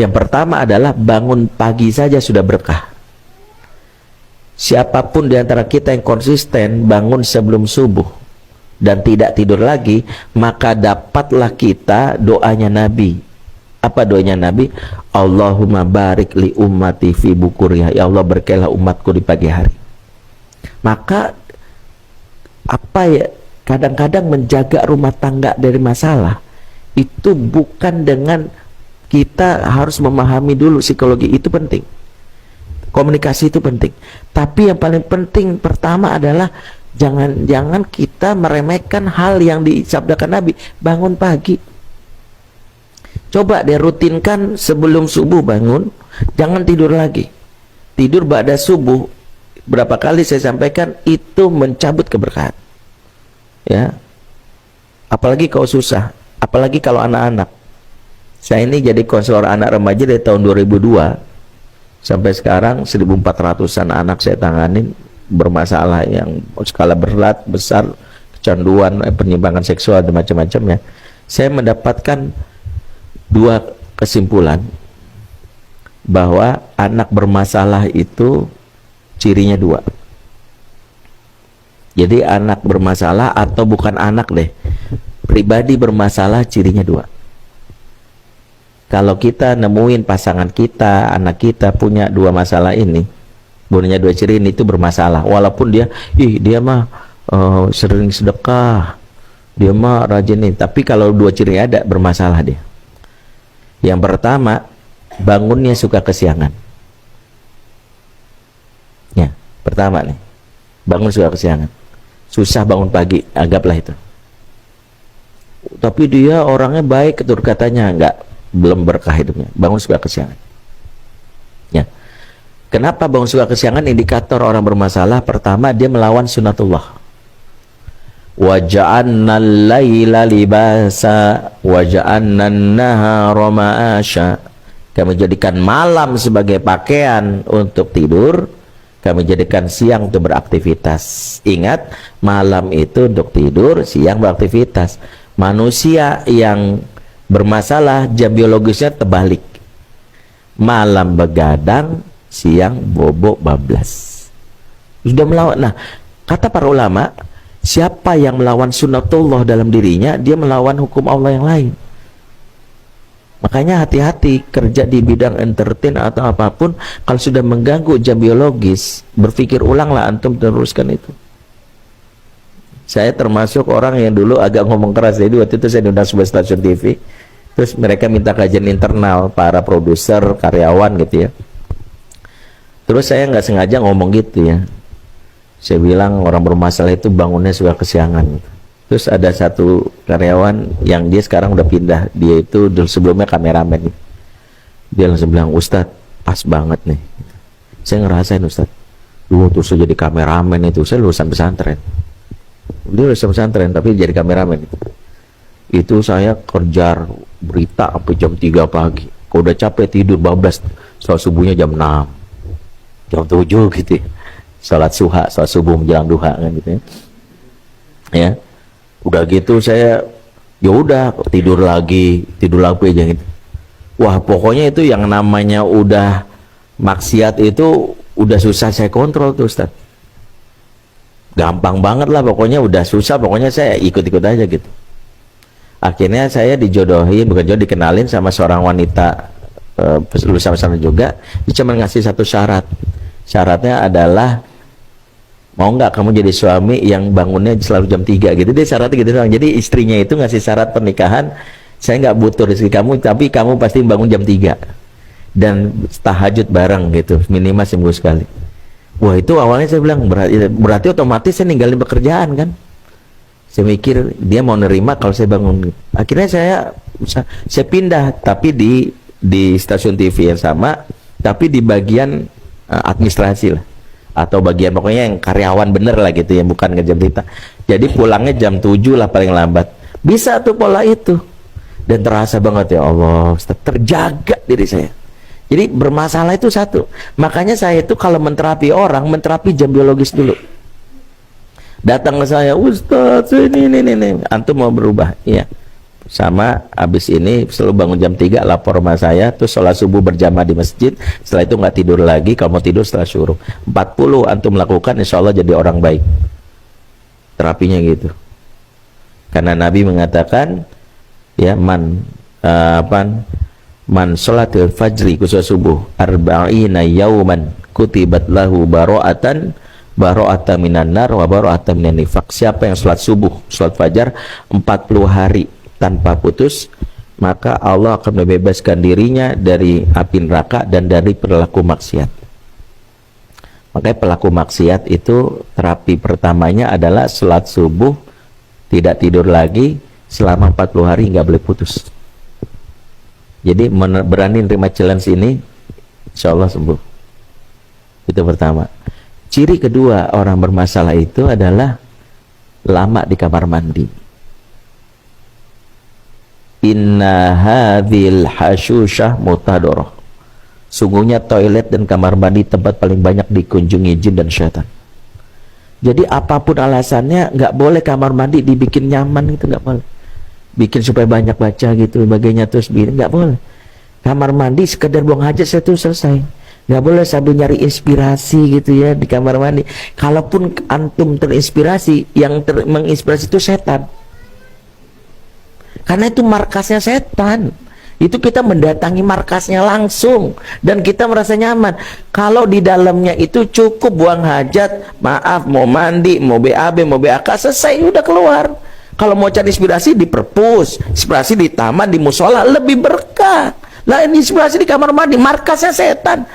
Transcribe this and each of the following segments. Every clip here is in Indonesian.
Yang pertama adalah bangun pagi saja sudah berkah. Siapapun di antara kita yang konsisten bangun sebelum subuh dan tidak tidur lagi, maka dapatlah kita doanya Nabi. Apa doanya Nabi? Allahumma barik li ummati fi bukuriha. Ya Allah, berkailah umatku di pagi hari. Maka apa ya, kadang-kadang menjaga rumah tangga dari masalah itu bukan dengan kita harus memahami dulu psikologi, itu penting, komunikasi itu penting, tapi yang paling penting pertama adalah jangan kita meremehkan hal yang disabdakan Nabi, bangun pagi. Coba deh rutinkan sebelum subuh bangun, jangan tidur lagi. Tidur ba'da subuh, berapa kali saya sampaikan, itu mencabut keberkahan. Ya, apalagi kalau susah, apalagi kalau anak-anak. Saya ini jadi konselor anak remaja dari tahun 2002 sampai sekarang 1.400-an anak saya tanganin bermasalah yang skala berat, besar, kecanduan, penyimpangan seksual dan macam-macam ya. Saya mendapatkan dua kesimpulan bahwa anak bermasalah itu cirinya dua. Jadi anak bermasalah atau bukan anak deh, pribadi bermasalah cirinya dua. Kalau kita nemuin pasangan kita, anak kita punya dua masalah ini, punya dua ciri ini, itu bermasalah. Walaupun dia mah sering sedekah, dia mah rajin nih, tapi kalau dua ciri ada, bermasalah dia. Yang pertama, bangunnya suka kesiangan. Ya, pertama nih, bangun suka kesiangan, susah bangun pagi, anggaplah itu. Tapi dia orangnya baik, ketur katanya enggak, belum berkah hidupnya, bangun suka kesiangan. Ya, kenapa bangun suka kesiangan? Indikator orang bermasalah, pertama dia melawan sunatullah. Wa ja'alna al-laila libasa wa ja'alna an-nahara ma'asha. Kami jadikan malam sebagai pakaian untuk tidur, kami jadikan siang untuk beraktivitas. Ingat, malam itu untuk tidur, siang beraktivitas. Manusia yang bermasalah jam biologisnya terbalik, malam begadang, siang bobo bablas. Sudah melawan. Nah, kata para ulama, siapa yang melawan sunnatullah dalam dirinya, dia melawan hukum Allah yang lain. Makanya hati-hati kerja di bidang entertain atau apapun, kalau sudah mengganggu jam biologis, berpikir ulanglah antum teruskan itu. Saya termasuk orang yang dulu agak ngomong keras. Jadi waktu itu saya diundang sebuah stasiun TV, terus mereka minta kajian internal para produser, karyawan gitu ya. Terus saya nggak sengaja ngomong gitu ya, saya bilang orang bermasalah itu bangunnya suka kesiangan. Terus ada satu karyawan yang dia sekarang udah pindah, dia itu dulu sebelumnya kameramen, dia langsung bilang, Ustadz pas banget nih. Saya ngerasain, Ustadz dulu tuh saya jadi kameramen itu, saya lulusan pesantren, dia lulusan pesantren tapi jadi kameramen itu saya kerja berita sampai jam 3 pagi. Kalau udah capek tidur bablas, sholat subuhnya jam 6, jam 7 gitu ya. Sholat subuh menjelang duha kan gitu ya. Ya, udah gitu saya ya udah tidur lagi aja gitu. Wah, pokoknya itu yang namanya udah maksiat itu udah susah saya kontrol tuh, Ustaz. Gampang banget lah pokoknya, udah susah, pokoknya saya ikut-ikut aja gitu. Akhirnya saya dijodohin, bukan jodoh, dikenalin sama seorang wanita lulusan pesantren juga. Dia cuma ngasih satu syarat. Syaratnya adalah, mau nggak kamu jadi suami yang bangunnya selalu jam 3 gitu. Dia syaratnya gitu doang. Jadi istrinya itu ngasih syarat pernikahan, saya nggak butuh rezeki kamu, tapi kamu pasti bangun jam 3 dan tahajud bareng gitu, minimal seminggu sekali. Wah, itu awalnya saya bilang berarti otomatis saya ninggalin pekerjaan kan. Saya mikir dia mau nerima kalau saya bangun. Akhirnya saya pindah, tapi di stasiun TV yang sama, tapi di bagian administrasi lah, atau bagian pokoknya yang karyawan bener lah gitu ya, bukan ngejam berita. Jadi pulangnya jam 7 lah paling lambat. Bisa tuh pola itu, dan terasa banget ya Allah, terjaga diri saya. Jadi bermasalah itu satu. Makanya saya itu kalau menterapi orang, menterapi jam biologis dulu. Datang ke saya, Ustaz ini, antum mau berubah? Iya. sama habis ini selalu bangun jam 3 lapor sama saya, terus sholat subuh berjamaah di masjid, setelah itu nggak tidur lagi, kalau mau tidur setelah syuruh. 40 antum lakukan, insya Allah jadi orang baik. Terapinya gitu. Karena Nabi mengatakan ya man sholatil fajri, khusus subuh, arba'ina yauman kutibat lahu baro'atan minan nar wa baro'atan minan nifaq. Siapa yang sholat subuh, sholat fajar 40 hari tanpa putus, maka Allah akan membebaskan dirinya dari api neraka dan dari perilaku maksiat. Makanya pelaku maksiat itu terapi pertamanya adalah sholat subuh, tidak tidur lagi selama 40 hari, nggak boleh putus. Jadi berani nerima challenge ini, insya Allah sembuh. Itu pertama. Ciri kedua orang bermasalah itu adalah lama di kamar mandi. Inna hadhil hashushah mutadoroh. Sungguhnya toilet dan kamar mandi tempat paling banyak dikunjungi jin dan syaitan. Jadi apapun alasannya, nggak boleh kamar mandi dibikin nyaman gitu, nggak boleh. Bikin supaya banyak baca gitu, sebagainya, terus nggak boleh. Kamar mandi sekedar buang hajat itu selesai. Nggak boleh sambil nyari inspirasi gitu ya di kamar mandi. Kalaupun antum terinspirasi, yang menginspirasi itu setan. Karena itu markasnya setan. Itu kita mendatangi markasnya langsung dan kita merasa nyaman. Kalau di dalamnya itu cukup buang hajat, maaf, mau mandi, mau BAB, mau BAK, selesai, udah keluar. Kalau mau cari inspirasi di perpus, inspirasi di taman, di musola, lebih berkah. Lah ini inspirasi di kamar mandi, markasnya setan.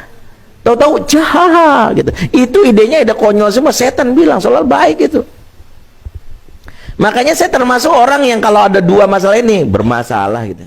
Tahu-tahu jahat gitu. Itu idenya ide konyol semua, setan bilang soal baik itu. Makanya saya termasuk orang yang kalau ada dua masalah ini bermasalah gitu.